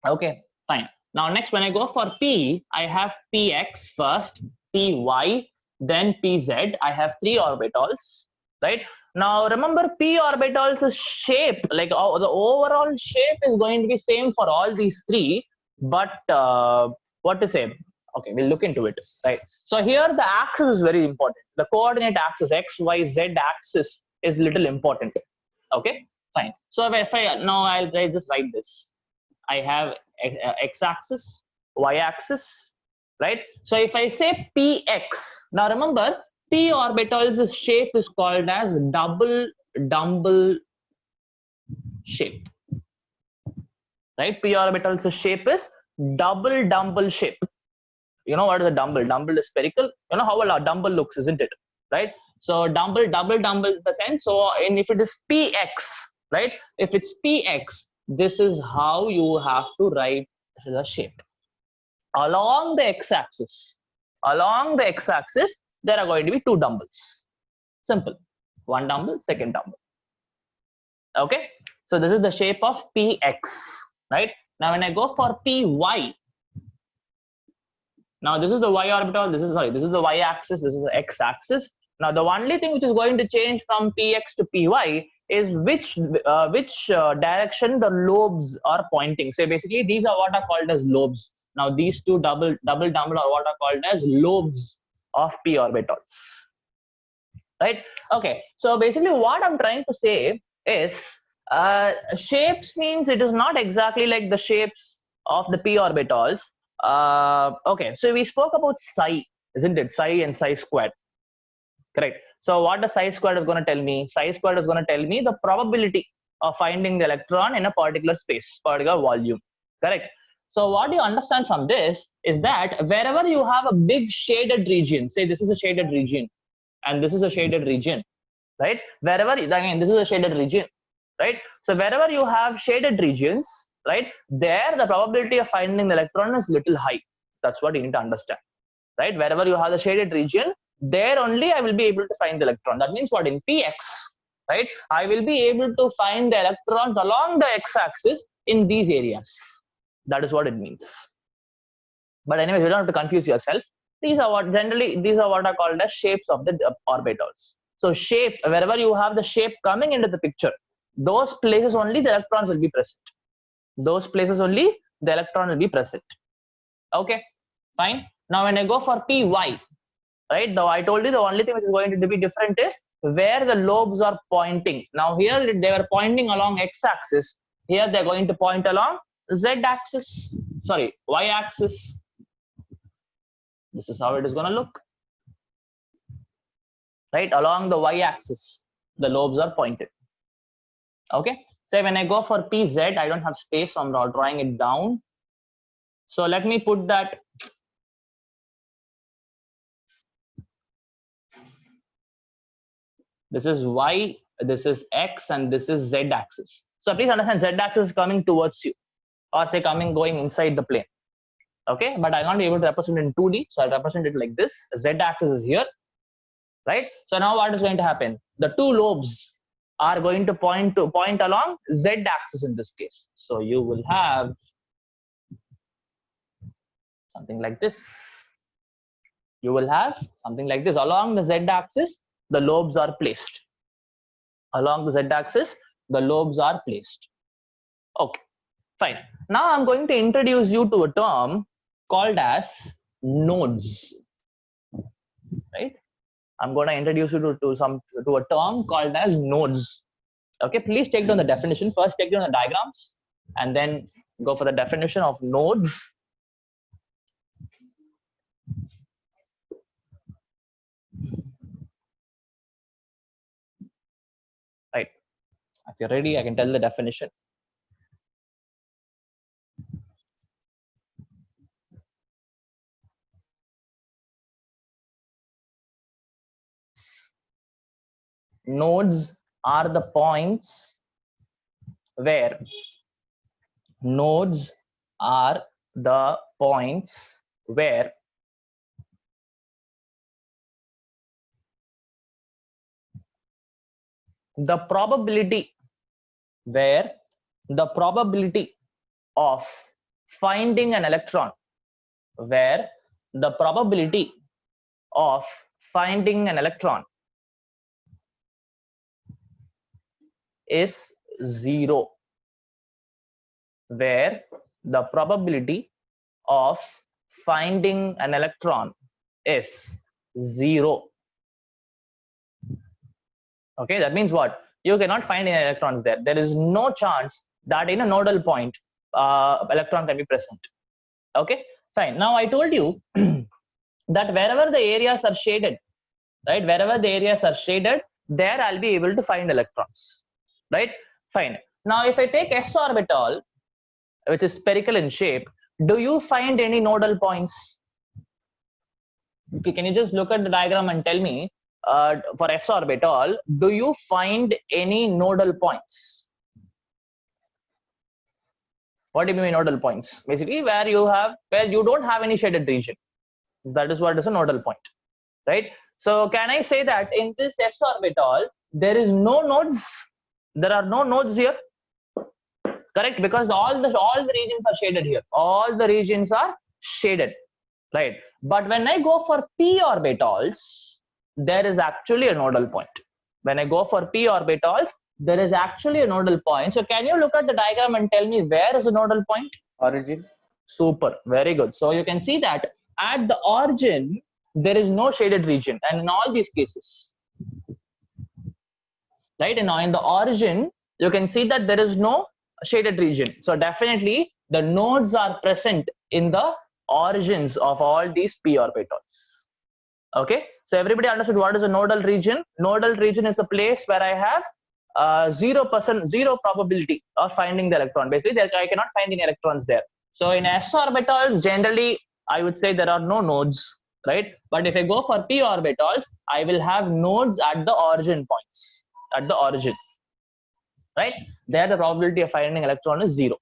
Okay, fine. Now next, when I go for p, I have px first, py, then pz. I have 3 orbitals, right? Now remember, p orbitals' shape, like the overall shape is going to be same for all these 3, but what to say? Okay, we'll look into it, right? So here the axis is very important. The coordinate axis, x, y, z axis is little important. Okay, fine. So if I now I'll just write this. I have x-axis, y-axis, right? So if I say px, now remember, p orbital's shape is called as double dumbbell shape, right? P orbital's shape is double dumbbell shape. You know what is a dumbbell? Dumbbell is spherical. You know how a dumbbell looks, isn't it? Right? So double dumbbell in the sense. So if it is px, right? If it's px, this is how you have to write the shape. Along the x-axis, there are going to be 2 dumbbells. Simple. One dumbbell, second dumbbell. Okay. So this is the shape of px, right? Now when I go for py, now this is the y orbital, this is the y axis, this is the x axis. Now the only thing which is going to change from px to py is which direction the lobes are pointing. So basically these are what are called as lobes. Now these 2 double dumbbell are what are called as lobes of p orbitals, right? Okay, so basically what I'm trying to say is shapes means it is not exactly like the shapes of the p orbitals. Okay, so we spoke about psi, isn't it? Psi and psi squared, correct? So what the psi squared is going to tell me? Psi squared is going to tell me the probability of finding the electron in a particular space, particular volume, correct? So what you understand from this is that wherever you have a big shaded region, say this is a shaded region and this is a shaded region, right? Wherever, again, this is a shaded region, right? So wherever you have shaded regions, right, there the probability of finding the electron is little high. That's what you need to understand, right? Wherever you have the shaded region, there only I will be able to find the electron. That means what? In px, right, I will be able to find the electrons along the x-axis in these areas. That is what it means. But anyways, you don't have to confuse yourself. These are what are called as shapes of the orbitals. So shape, wherever you have the shape coming into the picture, those places only the electrons will be present. Those places only the electron will be present. Okay, fine. Now when I go for py, right, though I told you the only thing which is going to be different is where the lobes are pointing. Now here they were pointing along x-axis. Here they're going to point along z-axis, sorry, y-axis. This is how it is going to look. Right, along the y-axis, the lobes are pointed. Okay, so when I go for pz, I don't have space, so I'm not drawing it down. So let me put that. This is y, this is x, and this is z-axis. So please understand, z-axis is coming towards you, or say going inside the plane. Okay, but I'll not be able to represent it in 2D, so I'll represent it like this. Z-axis is here, right? So now what is going to happen? The 2 lobes are going to point along z-axis in this case. So you will have, something like this. You will have something like this. Along the z-axis, the lobes are placed. Along the z-axis, the lobes are placed. Okay, fine. Now I'm going to introduce you to a term called as nodes. Right? I'm going to introduce you to a term called as nodes. Okay, please take down the definition. First, take down the diagrams, and then go for the definition of nodes. Right. If you're ready, I can tell the definition. Nodes are the points where the probability of finding an electron is 0, where the probability of finding an electron is 0. Okay, that means what? You cannot find any electrons there. There is no chance that in a nodal point electron can be present. Okay, fine. Now I told you that wherever the areas are shaded, right, wherever the areas are shaded, there I'll be able to find electrons. Right, fine. Now if I take s orbital, which is spherical in shape, do you find any nodal points? Okay, can you just look at the diagram and tell me, for s orbital, do you find any nodal points? What do you mean nodal points? Basically, where you don't have any shaded region. That is what is a nodal point, right? So can I say that in this s orbital there is no nodes? There are no nodes here, correct? Because all the regions are shaded here. All the regions are shaded, right? But when I go for p orbitals, there is actually a nodal point. When I go for p orbitals, there is actually a nodal point. So can you look at the diagram and tell me where is the nodal point? Origin. Super, very good. So you can see that at the origin there is no shaded region, and in all these cases, right, and now in the origin you can see that there is no shaded region. So definitely the nodes are present in the origins of all these p orbitals. Okay, so everybody understood what is a nodal region? Nodal region is a place where I have 0% zero probability of finding the electron. Basically, I cannot find any electrons there. So in s orbitals, generally I would say there are no nodes, right? But if I go for p orbitals, I will have nodes at the origin points, at the origin, right? There the probability of finding electron is 0.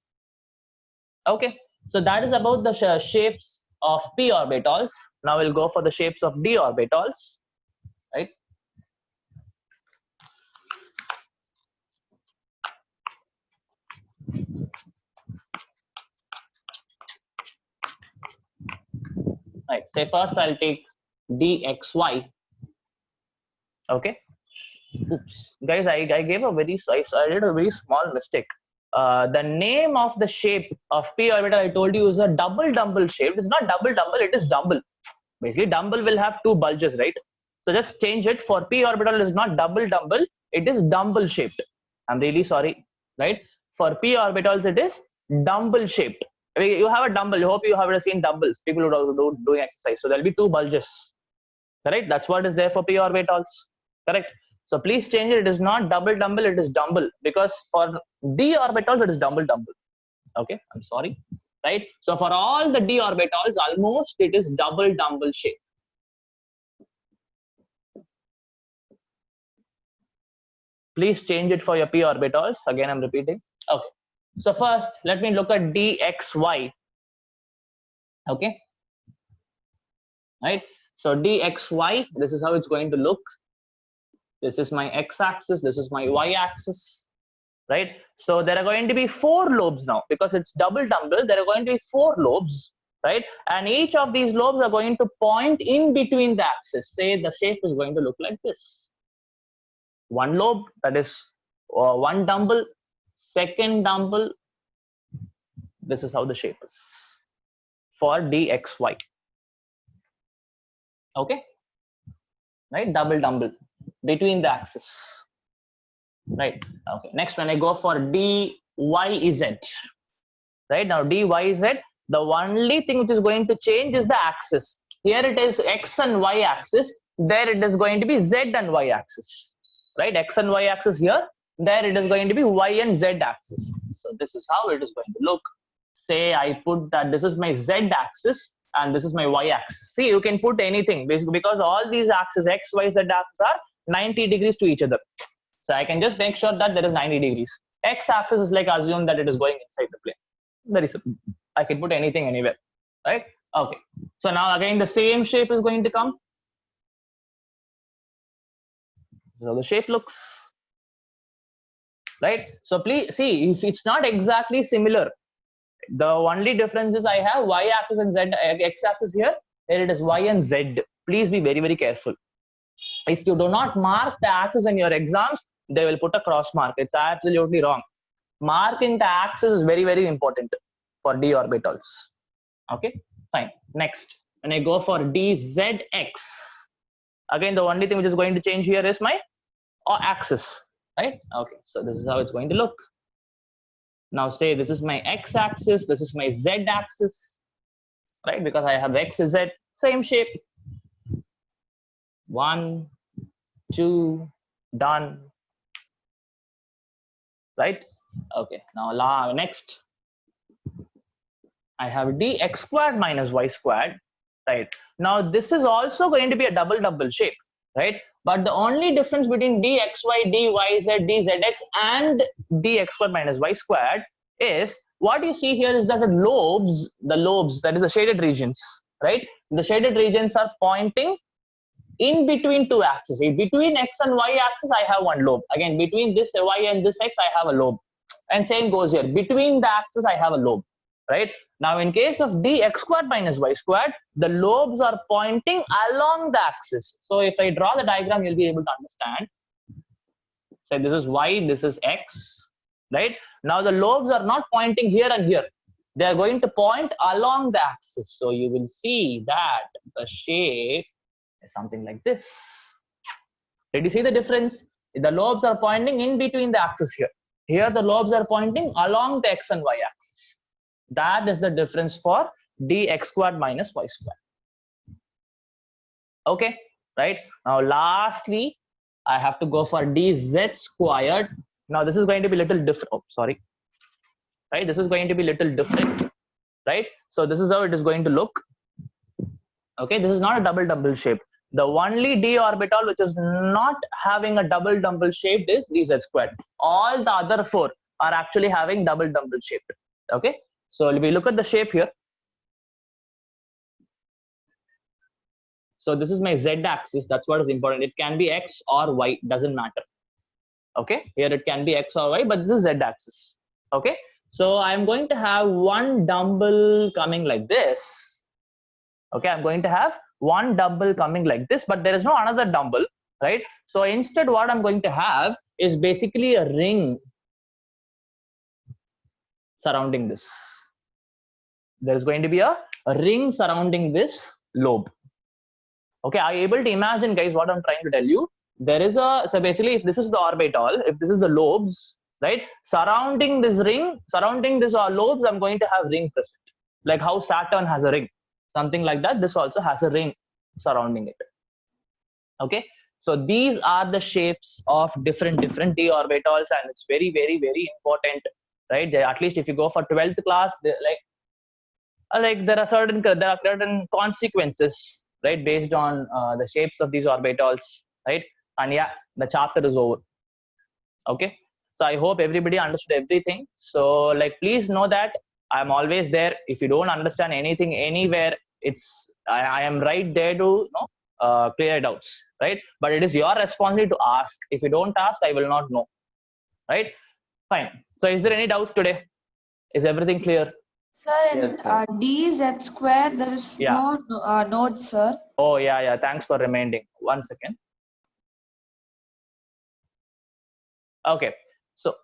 Okay, so that is about the shapes of p orbitals. Now we'll go for the shapes of d orbitals, right? Right, say first I'll take dxy. Okay, oops, guys, I gave a very I did a very small mistake. The name of the shape of p orbital I told you is a double shape. It's not double, it is double. Basically, double will have two bulges, right? So just change it. For p orbital is not double, it is dumbbell shaped. I'm really sorry, right? For p orbitals it is dumbbell shaped. You have a dumbbell. I hope you have seen dumbbells. People who are doing exercise. So there'll be two bulges, correct? That's what is there for p orbitals, correct? So please change it. It is not double, it is dumbbell, because for d orbitals it is double. Okay, I'm sorry, right? So for all the d orbitals, almost it is double shape. Please change it for your p orbitals. Again, I'm repeating. Okay. So first, let me look at dxy. Okay. Right. So dxy, this is how it's going to look. This is my x-axis. This is my y-axis. Right. So there are going to be 4 lobes now, because it's double. There are going to be 4 lobes. right? And each of these lobes are going to point in between the axis. Say the shape is going to look like this. One lobe, that is one dumbbell, second dumbbell. This is how the shape is for dxy. Okay, right? Double dumbbell between the axis, right? Okay, next when I go for dyz, right? Now dyz, the only thing which is going to change is the axis. Here it is x and y axis, there it is going to be z and y axis, right? X and y axis here, there it is going to be y and z axis. So this is how it is going to look. Say I put that this is my z axis and this is my y axis. See, you can put anything basically because all these axes x, y, z axis are 90 degrees to each other. So I can just make sure that there is 90 degrees. X axis is like assume that it is going inside the plane. Very simple. I can put anything anywhere, right? Okay. So now again the same shape is going to come. This is how the shape looks, right? So please see, if it's not exactly similar, the only difference is I have y axis and z x axis here. Here it is y and z. Please be very, very careful. If you do not mark the axis in your exams, they will put a cross mark. It's absolutely wrong. Marking the axis is very, very important for d orbitals. Okay, fine. Next, when I go for dzx, again the only thing which is going to change here is my axis, right? Okay, so this is how it's going to look. Now say this is my x axis, this is my z axis, right? Because I have x, z, same shape. 1, 2, done, right? Okay, now next I have dx squared minus y squared, right? Now this is also going to be a double shape, right? But the only difference between dxy, dyz, dzx and dx squared minus y squared is what you see here is that the lobes, that is the shaded regions, right? The shaded regions are pointing in between two axes. Between x and y axis, I have one lobe. Again, between this y and this x, I have a lobe. And same goes here. Between the axis, I have a lobe, right? Now, in case of dx squared minus y squared, the lobes are pointing along the axis. So if I draw the diagram, you'll be able to understand. So this is y, this is x, right? Now the lobes are not pointing here and here. They are going to point along the axis. So you will see that the shape is something like this. Did you see the difference? The lobes are pointing in between the axis here. Here the lobes are pointing along the x and y axis. That is the difference for dx squared minus y squared. Okay, right? Now lastly, I have to go for dz squared. Now this is going to be a little different. Oh, sorry. Right, this is going to be a little different, right? So this is how it is going to look. Okay, this is not a double shape. The only d orbital which is not having a double shape is dz squared. All the other four are actually having double shape. Okay, so if we look at the shape here. So this is my z axis. That's what is important. It can be x or y, doesn't matter. Okay, here it can be x or y, but this is z axis. Okay, so I'm going to have one dumbbell coming like this. Okay, I'm going to have one dumbbell coming like this, but there is no another dumbbell, right? So instead, what I'm going to have is basically a ring surrounding this. There is going to be a ring surrounding this lobe. Okay, are you able to imagine, guys, what I'm trying to tell you? There is a, so basically, if this is the orbital, if this is the lobes, right, surrounding this ring, surrounding this lobes, I'm going to have ring present. Like how Saturn has a ring, something like that. This also has a ring surrounding it. Okay, so these are the shapes of different d orbitals, and it's very, very, very important, right? At least if you go for 12th class, like there are certain consequences, right, based on the shapes of these orbitals, right? And yeah, the chapter is over. Okay, so I hope everybody understood everything. So like, please know that I'm always there. If you don't understand anything anywhere, it's I am right there to clear doubts, right? But it is your responsibility to ask. If you don't ask, I will not know, right? Fine. So is there any doubt today? Is everything clear? Sir, in Yes, sir. dz square, there is Yeah. no node, sir. Oh, yeah. Thanks for reminding. 1 second. Okay. So,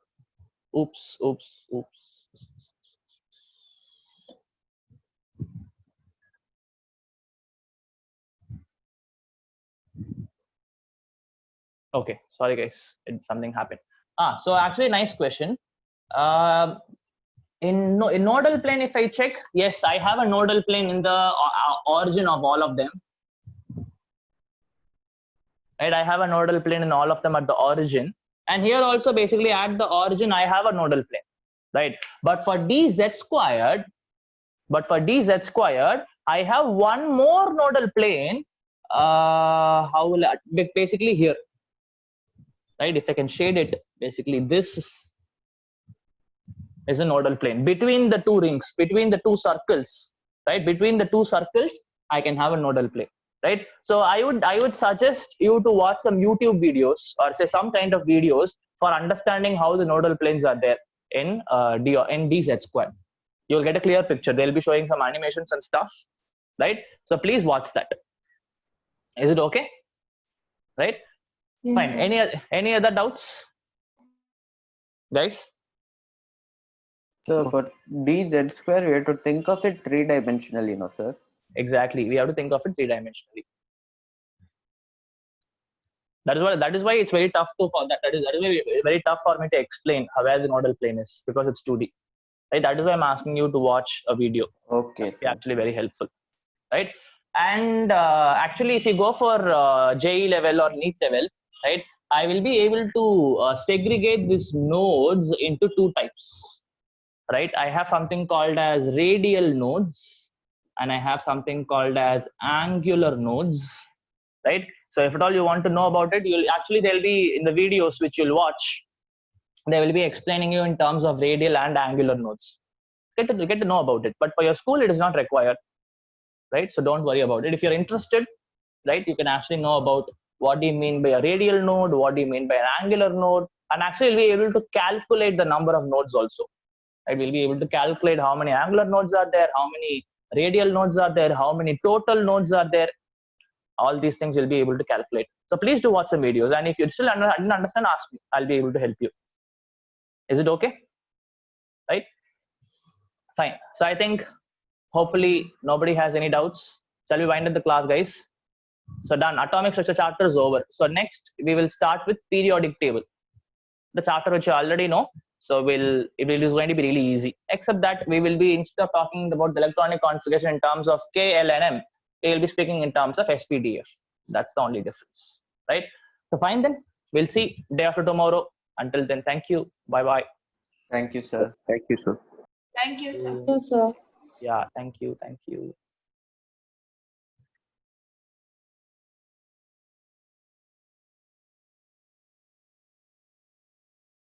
oops. Okay. Sorry, guys. Something happened. So actually, nice question. In nodal plane, if I check, yes, I have a nodal plane in the origin of all of them. Right, I have a nodal plane in all of them at the origin, and here also basically at the origin I have a nodal plane, right? But for dz squared, I have one more nodal plane. How will I, basically here, right? If I can shade it, basically this is a nodal plane between the two rings, between the two circles, right? Between the two circles, I can have a nodal plane, right? So I would suggest you to watch some YouTube videos or say some kind of videos for understanding how the nodal planes are there in dz squared. You'll get a clear picture. They'll be showing some animations and stuff, right? So please watch that. Is it okay? Right? Yes, Fine. sir. Any other doubts, guys? So for dz square, we have to think of it three-dimensionally, no, sir? Exactly. We have to think of it three-dimensionally. That is why it's very tough to for that. That is why very tough for me to explain where the nodal plane is, because it's 2D. Right? That is why I'm asking you to watch a video. Okay, That'd be sir. actually very helpful, right? And actually, if you go for JE level or NEET level, right, I will be able to segregate these nodes into two types, right? I have something called as radial nodes, and I have something called as angular nodes, right? So if at all you want to know about it, you'll actually, there'll be in the videos which you'll watch, they will be explaining you in terms of radial and angular nodes. Get to know about it, but for your school it is not required, right? So don't worry about it. If you're interested, right, you can actually know about what do you mean by a radial node, what do you mean by an angular node, and actually we'll be able to calculate the number of nodes also, right? We'll be able to calculate how many angular nodes are there, how many radial nodes are there, how many total nodes are there. All these things you'll be able to calculate. So please do watch some videos, and if you still didn't understand, ask me. I'll be able to help you. Is it okay? Right? Fine. So I think hopefully nobody has any doubts. Shall we wind up the class, guys? So done. Atomic structure chapter is over. So next we will start with periodic table, the chapter which you already know. So it is going to be really easy, except that we will be, instead of talking about the electronic configuration in terms of K, L, and M, we will be speaking in terms of SPDF. That's the only difference, right? So fine then. We'll see day after tomorrow. Until then, thank you. Bye bye. Thank you, sir. Thank you, sir. Thank you, sir. Yes, sir. Yeah, thank you.